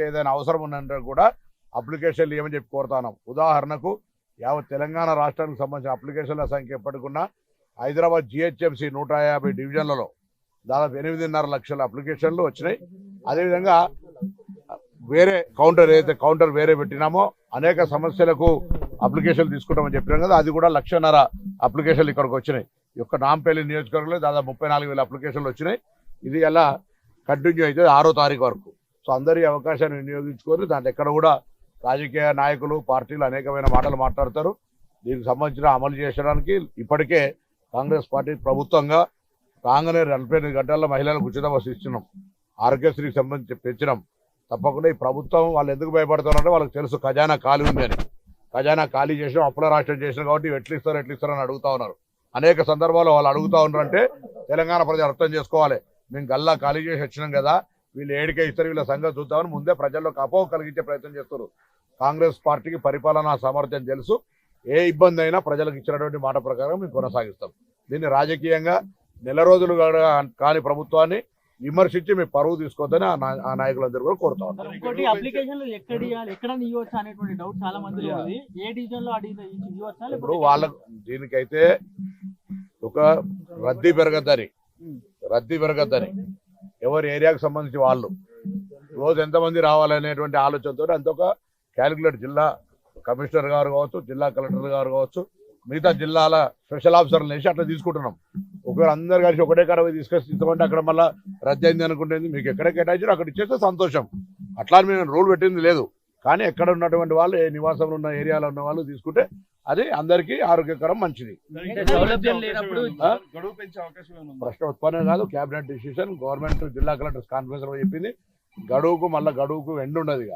ఏదైనా అవసరం ఉన్నంటే కూడా అప్లికేషన్లు ఏమని చెప్పి కోరుతున్నాం. ఉదాహరణకు యావత్ తెలంగాణ రాష్ట్రానికి సంబంధించిన అప్లికేషన్ల సంఖ్య ఎప్పటికున్నా హైదరాబాద్ జిహెచ్ఎంసీ 150 డివిజన్లలో దాదాపు 8.5 లక్షల అప్లికేషన్లు వచ్చినాయి. అదేవిధంగా వేరే కౌంటర్ వేరే పెట్టినామో అనేక సమస్యలకు అప్లికేషన్లు తీసుకుంటామని చెప్పినాం కదా, అది కూడా 1,50,000 అప్లికేషన్లు ఇక్కడికి వచ్చినాయి. ఈ యొక్క నాంపల్లి నియోజకవర్గంలో దాదాపు 34,000 అప్లికేషన్లు వచ్చినాయి. ఇది ఎలా కంటిన్యూ అయితే 6వ తారీఖు వరకు. సో అందరి అవకాశాన్ని వినియోగించుకొని దాంట్లో ఎక్కడ కూడా రాజకీయ నాయకులు పార్టీలు అనేకమైన మాటలు మాట్లాడతారు. దీనికి సంబంధించిన అమలు చేయడానికి ఇప్పటికే కాంగ్రెస్ పార్టీ ప్రభుత్వంగా రాగానే 48 గంటల్లో మహిళలకు ఉచిత బస్సు ఇచ్చినాం. ఆరోగ్యశ్రీకి సంబంధించి పెంచినాం. తప్పకుండా ఈ ప్రభుత్వం వాళ్ళు ఎందుకు భయపడుతున్నారంటే వాళ్ళకి తెలుసు ఖజానా ఖాళీ ఉందని. ఖజానా ఖాళీ చేసినాం, అప్పుల రాష్ట్రం చేసినాం కాబట్టి ఎట్లు ఇస్తారు అని అడుగుతా ఉన్నారు. అనేక సందర్భాల్లో వాళ్ళు అడుగుతూ ఉన్నారంటే తెలంగాణ ప్రజలు అర్థం చేసుకోవాలి. మేము గల్లా ఖాళీ చేసి వచ్చినాం కదా, వీళ్ళు ఏడికే ఇస్తారు, వీళ్ళ సంగతి చూద్దామని ముందే ప్రజల్లోకి అపోహ కలిగించే ప్రయత్నం చేస్తారు. కాంగ్రెస్ పార్టీకి పరిపాలనా సామర్థ్యం తెలుసు. ఏ ఇబ్బంది అయినా ప్రజలకు ఇచ్చినటువంటి మాట ప్రకారం మేము కొనసాగిస్తాం. దీన్ని రాజకీయంగా నెల రోజులు కాని ప్రభుత్వాన్ని విమర్శించి మీ పరువు తీసుకోవద్దని ఆ నాయకులందరూ కూడా కోరుతా ఉన్నారు. ఇప్పుడు వాళ్ళకు దీనికైతే ఒక రద్దీ పెరగద్దని ఎవరి ఏరియాకు సంబంధించి వాళ్ళు రోజు ఎంతమంది రావాలనేటువంటి ఆలోచనతో అంత ఒక క్యాలిక్యులేట్ జిల్లా కమిషనర్ గారు కావచ్చు, జిల్లా కలెక్టర్ గారు కావచ్చు, మిగతా జిల్లాల స్పెషల్ ఆఫీసర్లు వేసి అట్లా తీసుకుంటున్నాం. ఒకవేళ అందరు కలిసి ఒకటే కరవై తీసుకొస్తే అక్కడ మళ్ళీ రద్దు అయింది అనుకుంటుంది. మీకు ఎక్కడ కేటాయించారో అక్కడ ఇచ్చేస్తే సంతోషం. అట్లా మేము రూల్ పెట్టింది లేదు. కానీ ఎక్కడ ఉన్నటువంటి వాళ్ళు ఏ నివాసంలో ఉన్న ఏరియాలో ఉన్న వాళ్ళు తీసుకుంటే అది అందరికీ ఆరోగ్యకరం, మంచిది. ప్రశ్న ఉత్పన్నం కాదు, క్యాబినెట్ డిసిషన్, గవర్నమెంట్ జిల్లా కలెక్టర్స్ కాన్ఫరెన్స్ లో చెప్పింది. గడువుకు ఎండ్ ఉండదు. ఇక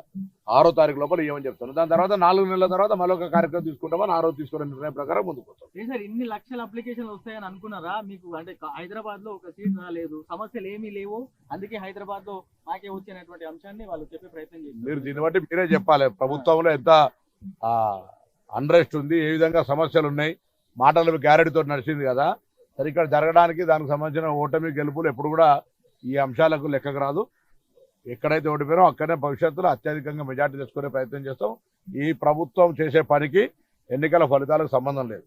6వ తారీఖు లోపల ఏమని చెప్తాను. దాని తర్వాత 4 నెలల తర్వాత మళ్ళీ ఒక కార్యక్రమం తీసుకుంటామని 6వ తీసుకునే నిర్ణయం ప్రకారం ముందుకు వస్తాం. సార్ ఇన్ని లక్షల అప్లికేషన్లు వస్తాయని అనుకున్నారా? మీకు అంటే హైదరాబాద్ లో ఒక సీట్ రాలేదు, సమస్యలు ఏమీ లేవు, అందుకే హైదరాబాద్ లో మాకే వచ్చినటువంటి అంశాన్ని వాళ్ళు చెప్పే ప్రయత్నం చేస్తారు. మీరు దీన్ని బట్టి మీరే చెప్పాలి. ప్రభుత్వంలో ఎంత అన్రెస్ట్ ఉంది, ఏ విధంగా సమస్యలు ఉన్నాయి, మాటలు గ్యారెంటీతో నడిచింది కదా. సరే ఇక్కడ జరగడానికి దానికి సంబంధించిన ఓటమి గెలుపులు ఎప్పుడు కూడా ఈ అంశాలకు లెక్కకు రాదు. ఎక్కడైతే ఓడిపోయారో అక్కడనే భవిష్యత్తులో అత్యధికంగా మెజార్టీ తెచ్చుకునే ప్రయత్నం చేస్తాం. ఈ ప్రభుత్వం చేసే పనికి ఎన్నికల ఫలితాలకు సంబంధం లేదు.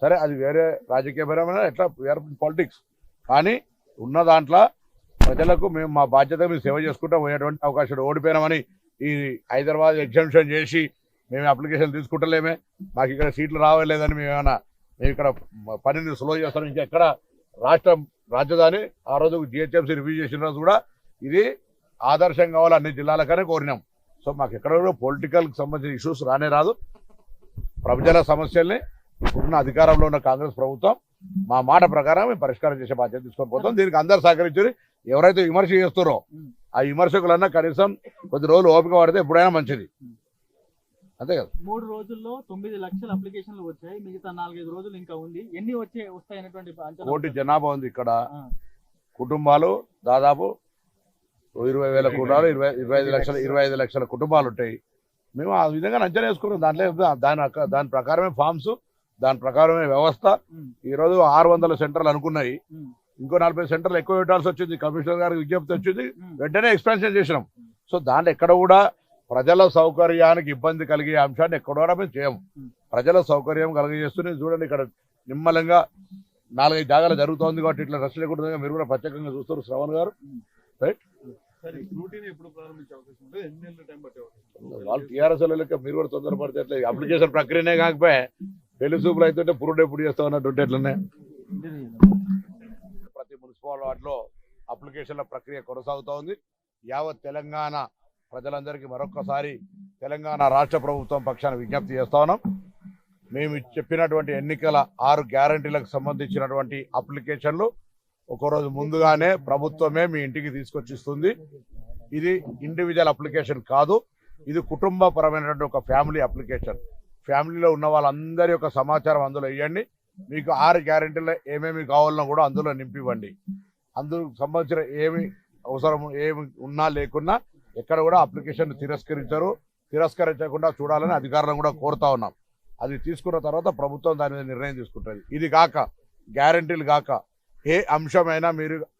సరే అది వేరే రాజకీయపరమైన ఎట్లా వేరే పాలిటిక్స్, కానీ ఉన్న దాంట్లో ప్రజలకు మేము మా బాధ్యత మేము సేవ చేసుకుంటూ పోయేటువంటి అవకాశం. ఓడిపోయినామని ఈ హైదరాబాద్ ఎగ్జామ్షన్ చేసి మేము అప్లికేషన్ తీసుకుంటలేమే, మాకు ఇక్కడ సీట్లు రావలేదని మేము ఇక్కడ పనిని స్లో చేస్తాం. ఇంకా ఎక్కడ రాజధాని ఆ రోజు జిహెచ్ఎంసీ రివ్యూ చేసిన రోజు కూడా ఇది ఆదర్శం కావాలి అన్ని జిల్లాలకనే కోరినాం. సో మాకు ఎక్కడ కూడా పొలిటికల్కి సంబంధించిన ఇష్యూస్ రాదు. ప్రజల సమస్యల్ని ఇప్పుడున్న అధికారంలో ఉన్న కాంగ్రెస్ ప్రభుత్వం మా మాట ప్రకారం మేము పరిష్కారం చేసే బాధ్యత తీసుకొని పోతాం. దీనికి అందరు సహకరించి ఎవరైతే విమర్శ చేస్తారో ఆ విమర్శకులన్నా కనీసం కొద్ది రోజులు ఓపిక పడితే ఎప్పుడైనా మంచిది. అంతే కదా. 3 రోజుల్లో 9 లక్షల అప్లికేషన్లు వచ్చాయి, మిగతా 4-5 రోజులు ఇంకా ఉంది. ఎన్ని వస్తాయనేటువంటి కోటి జనాభా ఉంది ఇక్కడ. కుటుంబాలు దాదాపు 20,000 కుటుంబాలు, 25 లక్షల కుటుంబాలు ఉంటాయి. మేము ఆ విధంగా అంచనా వేసుకున్నాం. దాంట్లో దాని ప్రకారమే ఫామ్స్, దాని ప్రకారమే వ్యవస్థ. ఈరోజు 600 సెంటర్లు అనుకున్నాయి, ఇంకో 40 సెంటర్లు ఎక్కువ పెట్టాల్సి వచ్చింది. కమిషనర్ గారికి విజ్ఞప్తి వచ్చింది, వెంటనే ఎక్స్పాన్షన్ చేసినాం. సో దాంట్లో ఎక్కడ కూడా ప్రజల సౌకర్యానికి ఇబ్బంది కలిగే అంశాన్ని ఎక్కడ కూడా మేము చేయము. ప్రజల సౌకర్యం కలిగజేస్తూనే చూడండి. ఇక్కడ నిమ్మలంగా 4-5 జాగాలు జరుగుతోంది కాబట్టి ఇట్లా రష్ లేకుండా మీరు కూడా ప్రత్యేకంగా చూస్తారు. శ్రవణ్ గారు రైట్. వాళ్ళు టీఆర్ఎస్ లెక్క మీరు కూడా తొందరపడితే ఎట్లా? అప్లికేషన్ ప్రక్రియనే కాకపోతే పెళ్లి చూపులు అయితే పురుడు ఎప్పుడు చేస్తా ఉన్నట్టు ఎట్లనే ప్రతి మున్సిపల్ వార్డులో అప్లికేషన్ల ప్రక్రియ కొనసాగుతూ ఉంది. యావత్ తెలంగాణ ప్రజలందరికీ మరొక్కసారి తెలంగాణ రాష్ట్ర ప్రభుత్వం పక్షాన విజ్ఞప్తి చేస్తా ఉన్నాం. మేము చెప్పినటువంటి ఎన్నికల 6 గ్యారంటీలకు సంబంధించినటువంటి అప్లికేషన్లు ఒకరోజు ముందుగానే ప్రభుత్వమే మీ ఇంటికి తీసుకొచ్చిస్తుంది. ఇది ఇండివిజువల్ అప్లికేషన్ కాదు, ఇది కుటుంబపరమైనటువంటి ఒక ఫ్యామిలీ అప్లికేషన్. ఫ్యామిలీలో ఉన్న వాళ్ళందరి యొక్క సమాచారం అందులో ఇవ్వండి. మీకు 6 గ్యారంటీలు ఏమేమి కావాలన్నా కూడా అందులో నింపివ్వండి. అందుకు సంబంధించిన ఏమి అవసరం ఏమి ఉన్నా లేకున్నా ఎక్కడ కూడా అప్లికేషన్ తిరస్కరించకుండా చూడాలని అధికారులను కూడా కోరుతా ఉన్నాం. అది తీసుకున్న తర్వాత ప్రభుత్వం దాని మీద నిర్ణయం తీసుకుంటుంది. ఇది కాక గ్యారంటీలు కాక ఏ అంశమైనా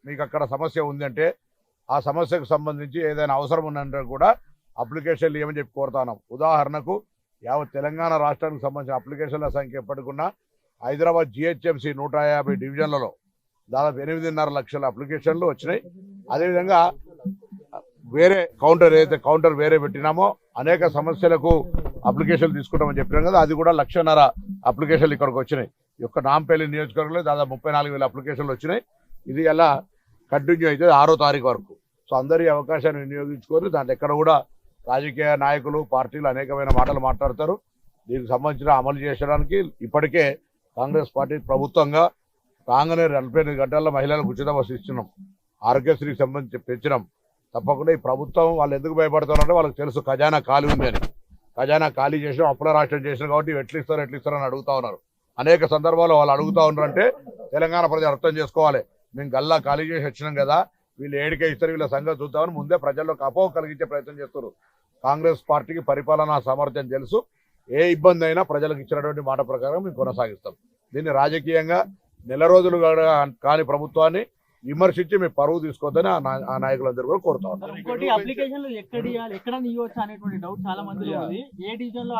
మీకు అక్కడ సమస్య ఉందంటే ఆ సమస్యకు సంబంధించి ఏదైనా అవసరం ఉందంటే కూడా అప్లికేషన్లు ఏమని చెప్పి కోరుతున్నాం. ఉదాహరణకు యావత్ తెలంగాణ రాష్ట్రానికి సంబంధించిన అప్లికేషన్ల సంఖ్య ఎప్పటికున్నా హైదరాబాద్ జిహెచ్ఎంసీ 150 డివిజన్లలో దాదాపు 8.5 లక్షల అప్లికేషన్లు వచ్చినాయి. అదేవిధంగా వేరే కౌంటర్ వేరే పెట్టినామో అనేక సమస్యలకు అప్లికేషన్లు తీసుకుంటామని చెప్పినాం కదా, అది కూడా 1,50,000 అప్లికేషన్లు ఇక్కడికి వచ్చినాయి. ఈ యొక్క నాంపల్లి నియోజకవర్గంలో దాదాపు 34,000 అప్లికేషన్లు వచ్చినాయి. ఇది ఎలా కంటిన్యూ అయితే 6వ తారీఖు వరకు. సో అందరి అవకాశాన్ని వినియోగించుకొని దాంట్లో ఎక్కడ కూడా రాజకీయ నాయకులు పార్టీలు అనేకమైన మాటలు మాట్లాడతారు. దీనికి సంబంధించిన అమలు చేయడానికి ఇప్పటికే కాంగ్రెస్ పార్టీ ప్రభుత్వంగా రాగానే 48 గంటల్లో మహిళలకు ఉచిత బస్సు ఇచ్చినాం. ఆరోగ్యశ్రీకి సంబంధించి పెంచినాం. తప్పకుండా ఈ ప్రభుత్వం వాళ్ళు ఎందుకు భయపడుతున్నారంటే వాళ్ళకి తెలుసు ఖజానా ఖాళీ ఉంది అని. ఖజానా ఖాళీ చేసినాం, అప్పుల రాష్ట్రం చేసినాం కాబట్టి ఎట్లు ఇస్తారు అని అడుగుతా ఉన్నారు. అనేక సందర్భాల్లో వాళ్ళు అడుగుతా ఉన్నారంటే తెలంగాణ ప్రజలు అర్థం చేసుకోవాలి. మేము గల్లా ఖాళీ చేసి వచ్చినాం కదా, వీళ్ళు ఏడికే ఇస్తారు, వీళ్ళ సంగతి చూద్దామని ముందే ప్రజల్లోకి అపోహ కలిగించే ప్రయత్నం చేస్తారు. కాంగ్రెస్ పార్టీకి పరిపాలనా సామర్థ్యం తెలుసు. ఏ ఇబ్బంది అయినా ప్రజలకు ఇచ్చినటువంటి మాట ప్రకారం మేము కొనసాగిస్తాం. దీన్ని రాజకీయంగా నెల రోజులు కాని ప్రభుత్వాన్ని విమర్శించి మీ పరువు తీసుకోవద్దని ఆ నాయకులందరూ కూడా కోరుతా ఉన్నారు. ఇంకోటి అప్లికేషన్లు ఎక్కడ ఇవ్వాలి, ఎక్కడ ఇవ్వచ్చు అనేటువంటి డౌట్ చాలా మంది ఉంది. ఏ డివిజన్ లో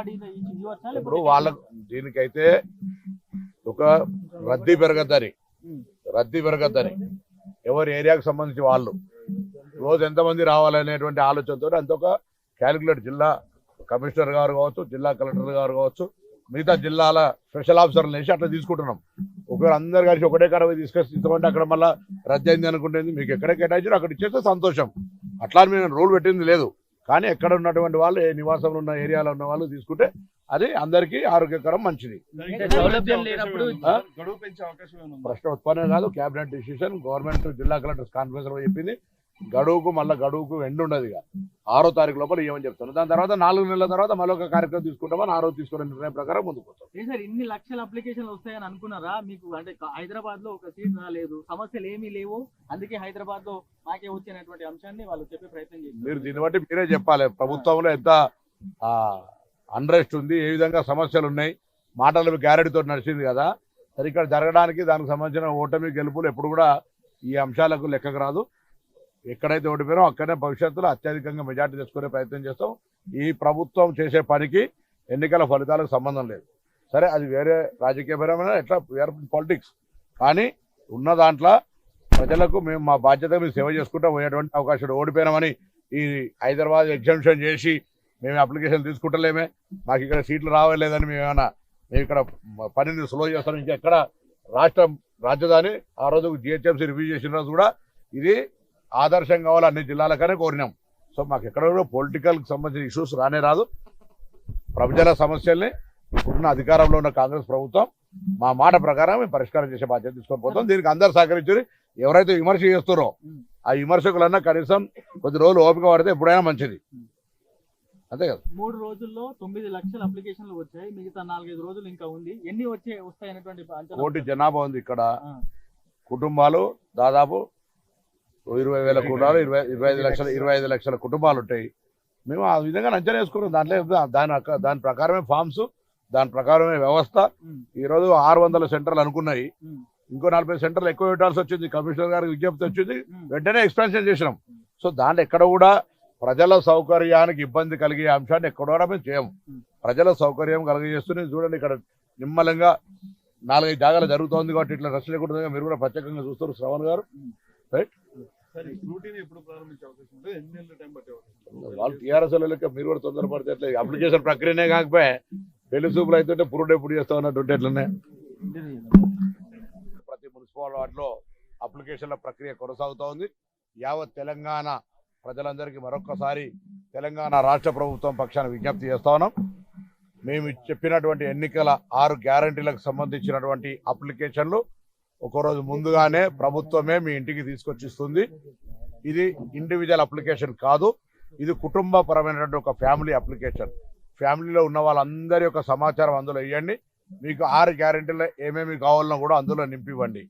ఇవ్వచ్చా? ఇప్పుడు వాళ్ళకు దీనికైతే ఒక రద్దీ పెరగద్దని ఎవరి ఏరియాకు సంబంధించి వాళ్ళు రోజు ఎంతమంది రావాలనేటువంటి ఆలోచనతో అంత ఒక క్యాలిక్యులేట్ జిల్లా కమిషనర్ గారు కావచ్చు, జిల్లా కలెక్టర్ గారు కావచ్చు, మిగతా జిల్లాల స్పెషల్ ఆఫీసర్లు వేసి అట్లా తీసుకుంటున్నాం. ఒకవేళ అందరు కలిసి ఒకటే కరవై తీసుకొచ్చి ఇస్తామంటే అక్కడ మళ్ళీ రద్దు అయింది అనుకుంటుంది. మీకు ఎక్కడ కేటాయించారో అక్కడ ఇచ్చేస్తే సంతోషం. అట్లా మేము రూల్ పెట్టింది లేదు. కానీ ఎక్కడ ఉన్నటువంటి వాళ్ళు ఏ నివాసంలో ఉన్న ఏరియాలో ఉన్న వాళ్ళు తీసుకుంటే అది అందరికీ ఆరోగ్యకరం, మంచిది. ప్రశ్న ఉత్పన్నం కాదు, కేబినెట్ డిసిషన్, గవర్నమెంట్ జిల్లా కలెక్టర్స్ కాన్ఫరెన్స్ లో చెప్పింది. గడువుకు ఎండ్ ఉండదు. ఇక 6వ తారీఖు లోపల ఏమని చెప్తాను. దాని తర్వాత 4 నెలల తర్వాత మళ్ళీ ఒక కార్యక్రమం తీసుకుంటామని 6 తీసుకునే నిర్ణయం ప్రకారం ముందుకు వస్తాం. సార్ ఇన్ని లక్షల అప్లికేషన్లు వస్తాయని అనుకున్నారా? మీకు అంటే హైదరాబాద్ లో ఒక సీట్ రాలేదు, సమస్యలు ఏమీ లేవు, అందుకే హైదరాబాద్ లో మాకే వచ్చినటువంటి అంశాన్ని వాళ్ళు చెప్పే ప్రయత్నం చేస్తారు. మీరు దీన్ని బట్టి మీరే చెప్పాలి. ప్రభుత్వంలో ఎంత అన్రెస్ట్ ఉంది, ఏ విధంగా సమస్యలు ఉన్నాయి, మాటలు గ్యారెంటీతో నడిచింది కదా. సరే ఇక్కడ జరగడానికి దానికి సంబంధించిన ఓటమి గెలుపులు ఎప్పుడు కూడా ఈ అంశాలకు లెక్కకు రాదు. ఎక్కడైతే ఓడిపోయారో అక్కడనే భవిష్యత్తులో అత్యధికంగా మెజార్టీ తెచ్చుకునే ప్రయత్నం చేస్తాం. ఈ ప్రభుత్వం చేసే పనికి ఎన్నికల ఫలితాలకు సంబంధం లేదు. సరే అది వేరే రాజకీయపరమైన ఎట్లా వేరే పాలిటిక్స్, కానీ ఉన్న దాంట్లో ప్రజలకు మేము మా బాధ్యత మేము సేవ చేసుకుంటూ పోయేటువంటి అవకాశం. ఓడిపోయినామని ఈ హైదరాబాద్ ఎగ్జామ్షన్ చేసి మేము అప్లికేషన్ తీసుకుంటలేమే, మాకు ఇక్కడ సీట్లు రావలేదని మేము ఇక్కడ పనిని స్లో చేస్తాం. ఇంకా ఎక్కడ రాజధాని ఆ రోజు జిహెచ్ఎంసీ రివ్యూ చేసిన రోజు కూడా ఇది ఆదర్శం కావాలి అన్ని జిల్లాలకనే కోరినాం. సో మాకు ఎక్కడ కూడా పొలిటికల్కి సంబంధించిన ఇష్యూస్ రాదు. ప్రజల సమస్యల్ని ఇప్పుడున్న అధికారంలో ఉన్న కాంగ్రెస్ ప్రభుత్వం మా మాట ప్రకారం మేము పరిష్కారం చేసే బాధ్యత తీసుకొని పోతాం. దీనికి అందరు సహకరించి ఎవరైతే విమర్శ చేస్తారో ఆ విమర్శకులన్నా కనీసం కొద్ది రోజులు ఓపిక పడితే ఎప్పుడైనా మంచిది. అంతే కదా. 3 రోజుల్లో 9 లక్షల అప్లికేషన్లు వచ్చాయి. మిగతా 4-5 రోజులు ఇంకా ఉంది. ఎన్ని వస్తాయనేటువంటి కోటి జనాభా ఉంది ఇక్కడ. కుటుంబాలు దాదాపు 20,000 కుటుంబాలు, 25 లక్షల కుటుంబాలు ఉంటాయి. మేము ఆ విధంగా అంచనా వేసుకున్నాం. దాంట్లో దాని ప్రకారమే ఫామ్స్, దాని ప్రకారమే వ్యవస్థ. ఈరోజు 600 సెంటర్లు అనుకున్నాయి. ఇంకో 40 సెంటర్లు ఎక్కువ పెట్టాల్సి వచ్చింది. కమిషనర్ గారికి విజ్ఞప్తి వచ్చింది, వెంటనే ఎక్స్పాన్షన్ చేసినాం. సో దాంట్లో ఎక్కడ కూడా ప్రజల సౌకర్యానికి ఇబ్బంది కలిగే అంశాన్ని ఎక్కడ కూడా మేము చేయము. ప్రజల సౌకర్యం కలిగజేస్తూనే చూడండి. ఇక్కడ నిమ్మలంగా 4-5 జాగాలు జరుగుతోంది కాబట్టి ఇట్లా రష్ లేకుండా మీరు కూడా ప్రత్యేకంగా చూస్తారు. శ్రవణ్ గారు రైట్. వాళ్ళు టీఆర్ఎస్ లెక్క మీరు కూడా తొందరపడితే ఎట్లా? అప్లికేషన్ ప్రక్రియనే కాకపోతే పెళ్లి చూపులు అయితే పురుడు ఎప్పుడు చేస్తా ఉన్నట్టు ఎట్లనే ప్రతి మున్సిపల్ వార్డులో అప్లికేషన్ల ప్రక్రియ కొనసాగుతూ ఉంది. యావత్ తెలంగాణ ప్రజలందరికీ మరొక్కసారి తెలంగాణ రాష్ట్ర ప్రభుత్వం పక్షాన విజ్ఞప్తి చేస్తా ఉన్నాం. మేము చెప్పినటువంటి ఎన్నికల 6 గ్యారంటీలకు సంబంధించినటువంటి అప్లికేషన్లు ఒకరోజు ముందుగానే ప్రభుత్వమే మీ ఇంటికి తీసుకొచ్చిస్తుంది. ఇది ఇండివిజువల్ అప్లికేషన్ కాదు, ఇది కుటుంబపరమైనటువంటి ఒక ఫ్యామిలీ అప్లికేషన్. ఫ్యామిలీలో ఉన్న వాళ్ళందరి యొక్క సమాచారం అందులో ఇవ్వండి. మీకు 6 గ్యారంటీలు ఏమేమి కావాలన్నా కూడా అందులో నింపివ్వండి.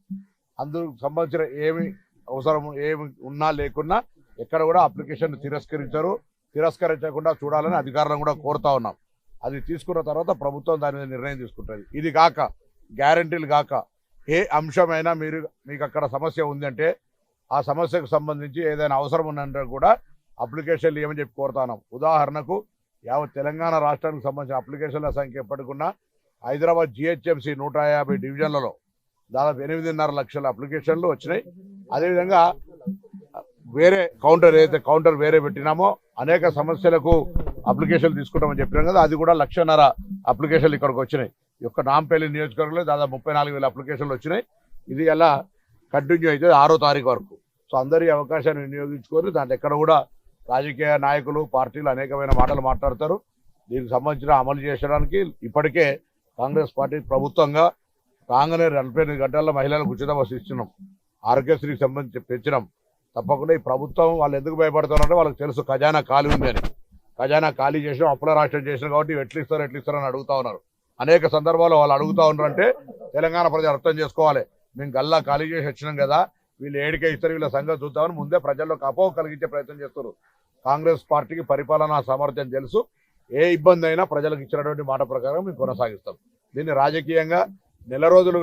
అందుకు సంబంధించిన ఏమి అవసరం ఏమి ఉన్నా లేకున్నా ఎక్కడ కూడా అప్లికేషన్ తిరస్కరించకుండా చూడాలని అధికారులను కూడా కోరుతా ఉన్నాం. అది తీసుకున్న తర్వాత ప్రభుత్వం దాని మీద నిర్ణయం తీసుకుంటుంది. ఇది కాక గ్యారంటీలు కాక ఏ అంశమైనా మీకు అక్కడ సమస్య ఉందంటే ఆ సమస్యకు సంబంధించి ఏదైనా అవసరం ఉందంటే కూడా అప్లికేషన్లు ఏమని చెప్పి కోరుతున్నాం. ఉదాహరణకు యావత్ తెలంగాణ రాష్ట్రానికి సంబంధించిన అప్లికేషన్ల సంఖ్య ఎప్పటికున్నా హైదరాబాద్ జిహెచ్ఎంసీ 150 డివిజన్లలో దాదాపు 8.5 లక్షల అప్లికేషన్లు వచ్చినాయి. అదేవిధంగా వేరే కౌంటర్ వేరే పెట్టినామో అనేక సమస్యలకు అప్లికేషన్లు తీసుకుంటామని చెప్పినాం కదా, అది కూడా 1,50,000 అప్లికేషన్లు ఇక్కడికి వచ్చినాయి. ఈ యొక్క నాంపల్లి నియోజకవర్గంలో దాదాపు 34,000 అప్లికేషన్లు వచ్చినాయి. ఇది ఎలా కంటిన్యూ అయితే 6వ తారీఖు వరకు. సో అందరి అవకాశాన్ని వినియోగించుకొని దాంట్లో ఎక్కడ కూడా రాజకీయ నాయకులు పార్టీలు అనేకమైన మాటలు మాట్లాడతారు. దీనికి సంబంధించిన అమలు చేయడానికి ఇప్పటికే కాంగ్రెస్ పార్టీ ప్రభుత్వంగా రాగానే 48 గంటల్లో మహిళలకు ఉచిత బస్సు ఇచ్చినాం. ఆరోగ్యశ్రీకి సంబంధించి పెంచినాం. తప్పకుండా ఈ ప్రభుత్వం వాళ్ళు ఎందుకు భయపడుతున్నారంటే వాళ్ళకి తెలుసు ఖజానా ఖాళీ ఉందని. ఖజానా ఖాళీ చేసినాం, అప్పుల రాష్ట్రం చేసినాం కాబట్టి ఎట్లు ఇస్తారు అని అడుగుతా ఉన్నారు. అనేక సందర్భాల్లో వాళ్ళు అడుగుతా ఉన్నారంటే తెలంగాణ ప్రజలు అర్థం చేసుకోవాలి, మేము గల్లా ఖాళీ చేసి వచ్చినాం కదా, వీళ్ళు ఏడికే ఇస్తారు, వీళ్ళ సంగతి చూద్దామని ముందే ప్రజల్లోకి అపోహ కలిగించే ప్రయత్నం చేస్తారు. కాంగ్రెస్ పార్టీకి పరిపాలనా సామర్థ్యం తెలుసు. ఏ ఇబ్బంది అయినా ప్రజలకు ఇచ్చినటువంటి మాట ప్రకారం మేము కొనసాగిస్తాం. దీన్ని రాజకీయంగా నెల రోజులు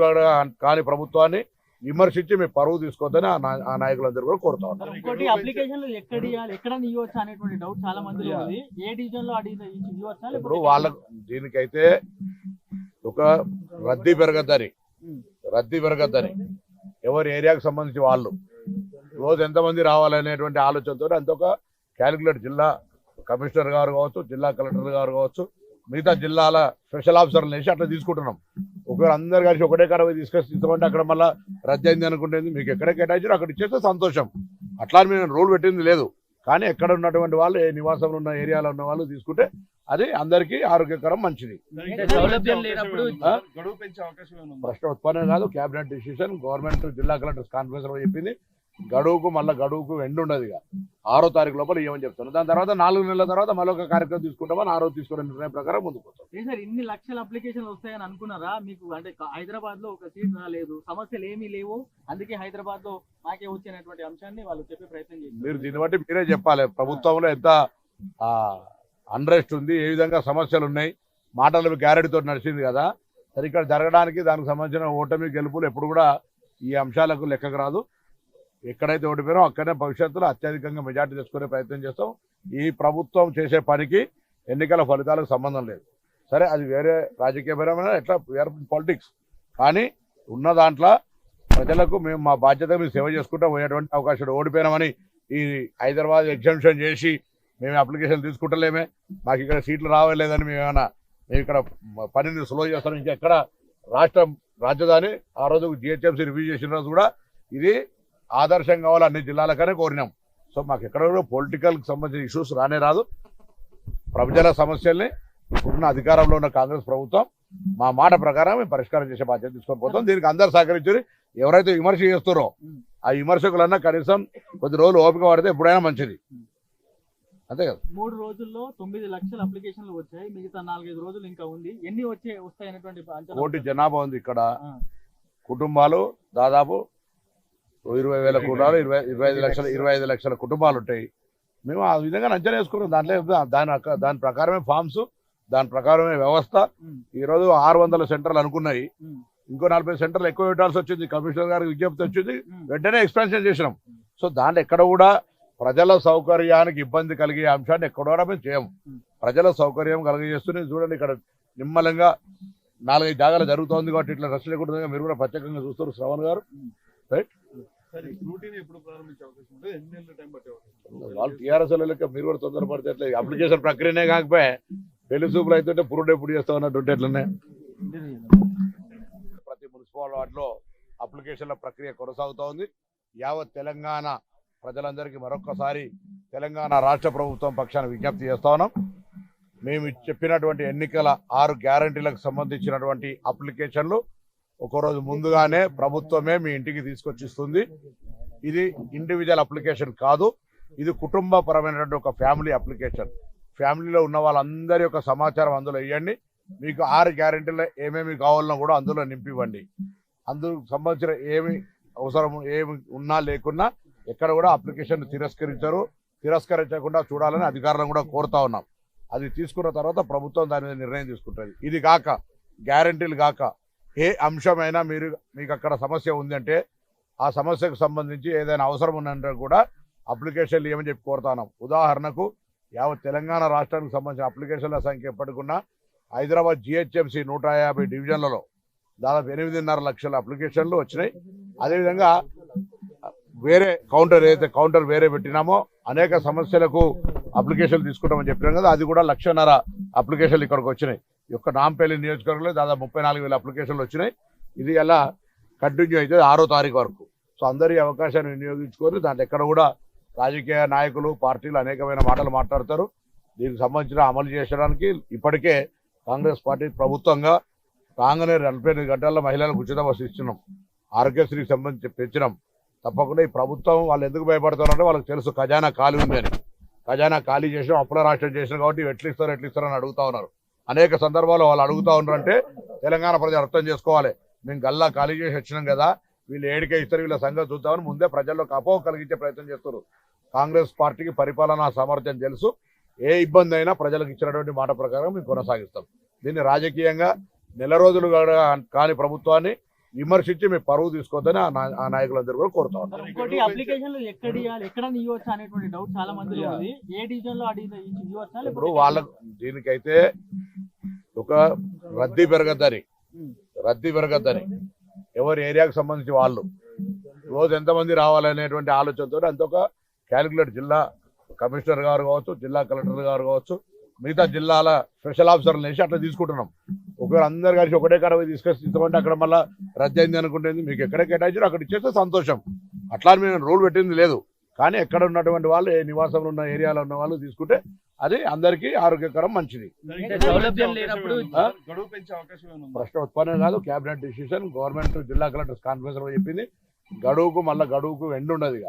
కాని ప్రభుత్వాన్ని విమర్శించి మీ పరువు తీసుకోవద్దని ఆ నాయకులందరూ కూడా కోరుతా ఉన్నారు. ఇంకోటి అప్లికేషన్లు ఎక్కడ ఇవ్వచ్చు అనేటువంటి డౌట్ చాలా మంది ఉంది. ఏ డివిజన్ లో ఇవ్వచ్చా? ఇప్పుడు వాళ్ళకు దీనికైతే ఒక రద్దీ పెరగద్దని ఎవరి ఏరియాకు సంబంధించి వాళ్ళు రోజు ఎంతమంది రావాలనేటువంటి ఆలోచనతో అంత ఒక క్యాలిక్యులేట్ జిల్లా కమిషనర్ గారు కావచ్చు, జిల్లా కలెక్టర్ గారు కావచ్చు, మిగతా జిల్లాల స్పెషల్ ఆఫీసర్లు వేసి అట్లా తీసుకుంటున్నాం. ఒకవేళ అందరు కలిసి ఒకటే కాడ తీసుకొచ్చి ఇస్తామంటే అక్కడ మళ్ళీ రద్దు అయింది అనుకుంటుంది. మీకు ఎక్కడ కేటాయించారో అక్కడ ఇచ్చేస్తే సంతోషం. అట్లా మేము రూల్ పెట్టింది లేదు. కానీ ఎక్కడ ఉన్నటువంటి వాళ్ళు ఏ నివాసంలో ఉన్న ఏరియాలో ఉన్న వాళ్ళు తీసుకుంటే అది అందరికీ ఆరోగ్యకరం, మంచిది. ప్రశ్న ఉత్పన్నం కాదు, కేబినెట్ డిసిషన్, గవర్నమెంట్ జిల్లా కలెక్టర్ కాన్ఫరెన్స్ లో చెప్పింది. గడువుకు ఎండ్ ఉండదు. ఇక 6వ తారీఖు లోపల ఏమని చెప్తాను. దాని తర్వాత 4 నెలల తర్వాత మళ్ళీ ఒక కార్యక్రమం తీసుకుంటామని 6వ తీసుకునే నిర్ణయం ప్రకారం ముందుకు వస్తాం. సార్, ఇన్ని లక్షల అప్లికేషన్లు వస్తాయని అనుకున్నారా? మీకు అంటే హైదరాబాద్ లో ఒక సీట్ రాలేదు, సమస్యలు ఏమీ లేవు, అందుకే హైదరాబాద్ లో మాకే వచ్చినటువంటి అంశాన్ని వాళ్ళు చెప్పే ప్రయత్నం చేస్తారు. మీరు దీన్ని బట్టి మీరే చెప్పాలి, ప్రభుత్వంలో ఎంత అన్రెస్ట్ ఉంది, ఏ విధంగా సమస్యలు ఉన్నాయి. మాటలు గ్యారెంటీతో నడిచింది కదా. సరే, ఇక్కడ జరగడానికి దానికి సంబంధించిన ఓటమి గెలుపులు ఎప్పుడు కూడా ఈ అంశాలకు లెక్కకు రాదు. ఎక్కడైతే ఓడిపోయారో అక్కడనే భవిష్యత్తులో అత్యధికంగా మెజార్టీ తెచ్చుకునే ప్రయత్నం చేస్తాం. ఈ ప్రభుత్వం చేసే పనికి ఎన్నికల ఫలితాలకు సంబంధం లేదు. సరే, అది వేరే రాజకీయపరమైన ఎట్లా వేరే పాలిటిక్స్, కానీ ఉన్న దాంట్లో ప్రజలకు మేము మా బాధ్యత మేము సేవ చేసుకుంటూ పోయేటువంటి అవకాశం. ఓడిపోయినామని ఈ హైదరాబాద్ ఎగ్జామ్షన్ చేసి మేము అప్లికేషన్ తీసుకుంటలేమే, మాకు ఇక్కడ సీట్లు రావలేదని మేము ఇక్కడ పనిని స్లో చేస్తాం. ఇంకెక్కడ రాజధాని ఆ రోజు జిహెచ్ఎంసీ రివ్యూ చేసిన రోజు కూడా ఇది ఆదర్శం కావాలి అన్ని జిల్లాలకనే కోరినాం. సో మాకు ఎక్కడ కూడా పొలిటికల్కి సంబంధించిన ఇష్యూస్ రాదు. ప్రజల సమస్యల్ని ఇప్పుడున్న అధికారంలో ఉన్న కాంగ్రెస్ ప్రభుత్వం మా మాట ప్రకారం మేము పరిష్కారం చేసే బాధ్యత తీసుకొని పోతాం. దీనికి అందరు సహకరించారు. ఎవరైతే విమర్శ చేస్తారో ఆ విమర్శకులన్నా కనీసం కొద్ది రోజులు ఓపిక పడితే ఎప్పుడైనా మంచిది, అంతే కదా. 3 రోజుల్లో 9 లక్షల అప్లికేషన్లు వచ్చాయి, మిగతా 4-5 రోజులు ఇంకా ఉంది. ఎన్ని వస్తాయనేటువంటి కోటి జనాభా ఉంది ఇక్కడ. కుటుంబాలు దాదాపు 20,000 కుటుంబాలు, 25 లక్షల కుటుంబాలు ఉంటాయి. మేము ఆ విధంగా అంచనా వేసుకున్నాం. దాని ప్రకారమే ఫామ్స్, దాని ప్రకారమే వ్యవస్థ. ఈరోజు 600 సెంటర్లు అనుకున్నాయి, ఇంకో 40 సెంటర్లు ఎక్కువ పెట్టాల్సి వచ్చింది. కమిషనర్ గారికి విజ్ఞప్తి వచ్చింది, వెంటనే ఎక్స్పాన్షన్ చేసినాం. సో దాంట్లో ఎక్కడ కూడా ప్రజల సౌకర్యానికి ఇబ్బంది కలిగే అంశాన్ని ఎక్కడ కూడా మేము చేయము. ప్రజల సౌకర్యం కలిగజేస్తూనే చూడండి, ఇక్కడ నిమ్మలంగా 4-5 జాగాలు జరుగుతోంది కాబట్టి ఇట్లా రష్ లేకుండా మీరు కూడా ప్రత్యేకంగా చూస్తారు. శ్రవణ్ గారు రైట్, వాళ్ళు టీఆర్ఎస్ లెక్క మీరు కూడా తొందరపడితే ఎట్లా? అప్లికేషన్ ప్రక్రియనే కాకపోతే పెళ్లి చూపులు అయితే పురుడు ఎప్పుడు చేస్తా ఉన్నట్టు ఉంటే ఎట్లనే. ప్రతి మున్సిపల్ వార్డులో అప్లికేషన్ల ప్రక్రియ కొనసాగుతూ ఉంది. యావత్ తెలంగాణ ప్రజలందరికీ మరొక్కసారి తెలంగాణ రాష్ట్ర ప్రభుత్వం పక్షాన విజ్ఞప్తి చేస్తా ఉన్నాం. మేము చెప్పినటువంటి ఎన్నికల 6 గ్యారంటీలకు సంబంధించినటువంటి అప్లికేషన్లు ఒకరోజు ముందుగానే ప్రభుత్వమే మీ ఇంటికి తీసుకొచ్చిస్తుంది. ఇది ఇండివిజువల్ అప్లికేషన్ కాదు, ఇది కుటుంబపరమైనటువంటి ఒక ఫ్యామిలీ అప్లికేషన్. ఫ్యామిలీలో ఉన్న వాళ్ళందరి యొక్క సమాచారం అందులో ఇవ్వండి. మీకు 6 గ్యారంటీలు ఏమేమి కావాలన్నా కూడా అందులో నింపివ్వండి. అందుకు సంబంధించిన ఏమి అవసరం ఏమి ఉన్నా లేకున్నా ఎక్కడ కూడా అప్లికేషన్ తిరస్కరించకుండా చూడాలని అధికారులను కూడా కోరుతా ఉన్నాం. అది తీసుకున్న తర్వాత ప్రభుత్వం దాని మీద నిర్ణయం తీసుకుంటుంది. ఇది కాక గ్యారంటీలు కాక ఏ అంశమైనా మీకు అక్కడ సమస్య ఉందంటే ఆ సమస్యకు సంబంధించి ఏదైనా అవసరం ఉందంటే కూడా అప్లికేషన్లు ఏమని చెప్పి కోరుతున్నాం. ఉదాహరణకు యావత్ తెలంగాణ రాష్ట్రానికి సంబంధించిన అప్లికేషన్ల సంఖ్య ఎప్పటికున్నా హైదరాబాద్ జిహెచ్ఎంసీ 150 డివిజన్లలో దాదాపు 8.5 లక్షల అప్లికేషన్లు వచ్చినాయి. అదేవిధంగా వేరే కౌంటర్ వేరే పెట్టినామో అనేక సమస్యలకు అప్లికేషన్లు తీసుకుంటామని చెప్పినాం కదా, అది కూడా 1,50,000 అప్లికేషన్లు ఇక్కడికి వచ్చినాయి. ఈ యొక్క నాంపల్లి నియోజకవర్గంలో దాదాపు 34,000 అప్లికేషన్లు వచ్చినాయి. ఇది ఎలా కంటిన్యూ అయితే 6వ తారీఖు వరకు. సో అందరి అవకాశాన్ని వినియోగించుకొని దాంట్లో ఎక్కడ కూడా రాజకీయ నాయకులు పార్టీలు అనేకమైన మాటలు మాట్లాడతారు. దీనికి సంబంధించిన అమలు చేయడానికి ఇప్పటికే కాంగ్రెస్ పార్టీ ప్రభుత్వంగా రాగానే 48 గంటల్లో మహిళలకు ఉచిత బస్సు ఇస్తున్నాం. ఆరోగ్యశ్రీకి సంబంధించి పెంచినాం. తప్పకుండా ఈ ప్రభుత్వం వాళ్ళు ఎందుకు భయపడుతున్నారంటే వాళ్ళకి తెలుసు ఖజానా ఖాళీ ఉంది అని. ఖజానా ఖాళీ చేసినాం, అప్పుల రాష్ట్రం చేసినాం కాబట్టి ఎట్లు ఇస్తారు అని అడుగుతా ఉన్నారు. అనేక సందర్భాల్లో వాళ్ళు అడుగుతా ఉన్నారంటే తెలంగాణ ప్రజలు అర్థం చేసుకోవాలి. మేము గల్లా ఖాళీ చేసి వచ్చినాం కదా, వీళ్ళు ఏడికే ఇస్తారు, వీళ్ళ సంగతి చూద్దామని ముందే ప్రజల్లోకి అపోహ కలిగించే ప్రయత్నం చేస్తారు. కాంగ్రెస్ పార్టీకి పరిపాలనా సామర్థ్యం తెలుసు. ఏ ఇబ్బంది అయినా ప్రజలకు ఇచ్చినటువంటి మాట ప్రకారం మేము కొనసాగిస్తాం. దీన్ని రాజకీయంగా నెల రోజులు కాని ప్రభుత్వాన్ని విమర్శించి మీ పరువు తీసుకోవద్దని ఆ నాయకులందరూ కూడా కోరుతా ఉన్నారు. ఇంకోటి అప్లికేషన్లు ఎక్కడ ఇవ్వచ్చు అనేటువంటి డౌట్ చాలా మందిలో ఉంది. ఏ డివిజన్ లో ఇవ్వచ్చా? ఇప్పుడు వాళ్ళకు దీనికైతే ఒక రద్దీ పెరగద్దని ఎవరి ఏరియాకు సంబంధించి వాళ్ళు రోజు ఎంతమంది రావాలనేటువంటి ఆలోచనతో అంత ఒక క్యాలిక్యులేట్ జిల్లా కమిషనర్ గారు కావచ్చు, జిల్లా కలెక్టర్ గారు కావచ్చు, మిగతా జిల్లాల స్పెషల్ ఆఫీసర్లు వేసి అట్లా తీసుకుంటున్నాం. ఒకవేళ అందరు కలిసి ఒకటే కాడ తీసుకొస్తే అక్కడ మళ్ళీ రద్దు అయింది అనుకుంటుంది. మీకు ఎక్కడ కేటాయించారో అక్కడ ఇచ్చేస్తే సంతోషం. అట్లా మేము రూల్ పెట్టింది లేదు. కానీ ఎక్కడ ఉన్నటువంటి వాళ్ళు ఏ నివాసంలో ఉన్న ఏరియాలో ఉన్న వాళ్ళు తీసుకుంటే అది అందరికీ ఆరోగ్యకరం, మంచిది. ప్రశ్న ఉత్పన్నం కాదు, క్యాబినెట్ డిసిషన్, గవర్నమెంట్ జిల్లా కలెక్టర్ కాన్ఫరెన్స్ లో చెప్పింది. గడువుకు ఎండ్ ఉండదు. ఇక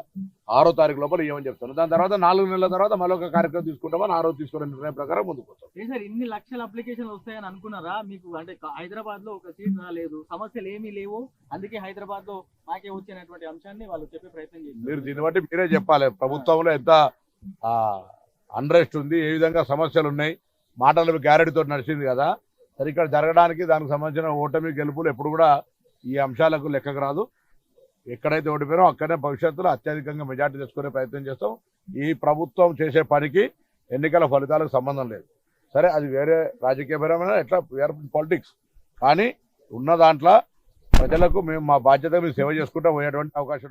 6వ తారీఖు లోపల ఏమని చెప్తాను. దాని తర్వాత 4 నెలల తర్వాత మళ్ళీ ఒక కార్యక్రమం తీసుకుంటామని ఆ రోజు తీసుకునే నిర్ణయం ప్రకారం ముందుకు వస్తాం. సార్, ఇన్ని లక్షల అప్లికేషన్లు వస్తాయని అనుకున్నారా? మీకు అంటే హైదరాబాద్ లో ఒక సీట్ రాలేదు, సమస్యలు ఏమీ లేవు, అందుకే హైదరాబాద్ లో మాకే వచ్చినటువంటి అంశాన్ని వాళ్ళు చెప్పే ప్రయత్నం చేస్తారు. మీరు దీన్ని బట్టి మీరే చెప్పాలి. ప్రభుత్వంలో ఎంత అన్రెస్ట్ ఉంది, ఏ విధంగా సమస్యలు ఉన్నాయి. మాటలు గ్యారెంటీతో నడిచింది కదా. సరే, ఇక్కడ జరగడానికి దానికి సంబంధించిన ఓటమి గెలుపులు ఎప్పుడు కూడా ఈ అంశాలకు లెక్కకు రాదు. ఎక్కడైతే ఓడిపోయారో అక్కడనే భవిష్యత్తులో అత్యధికంగా మెజార్టీ తెచ్చుకునే ప్రయత్నం చేస్తాం. ఈ ప్రభుత్వం చేసే పనికి ఎన్నికల ఫలితాలకు సంబంధం లేదు. సరే, అది వేరే రాజకీయపరమైన ఎట్లా పాలిటిక్స్, కానీ ఉన్న దాంట్లో ప్రజలకు మేము మా బాధ్యత సేవ చేసుకుంటూ పోయేటువంటి అవకాశం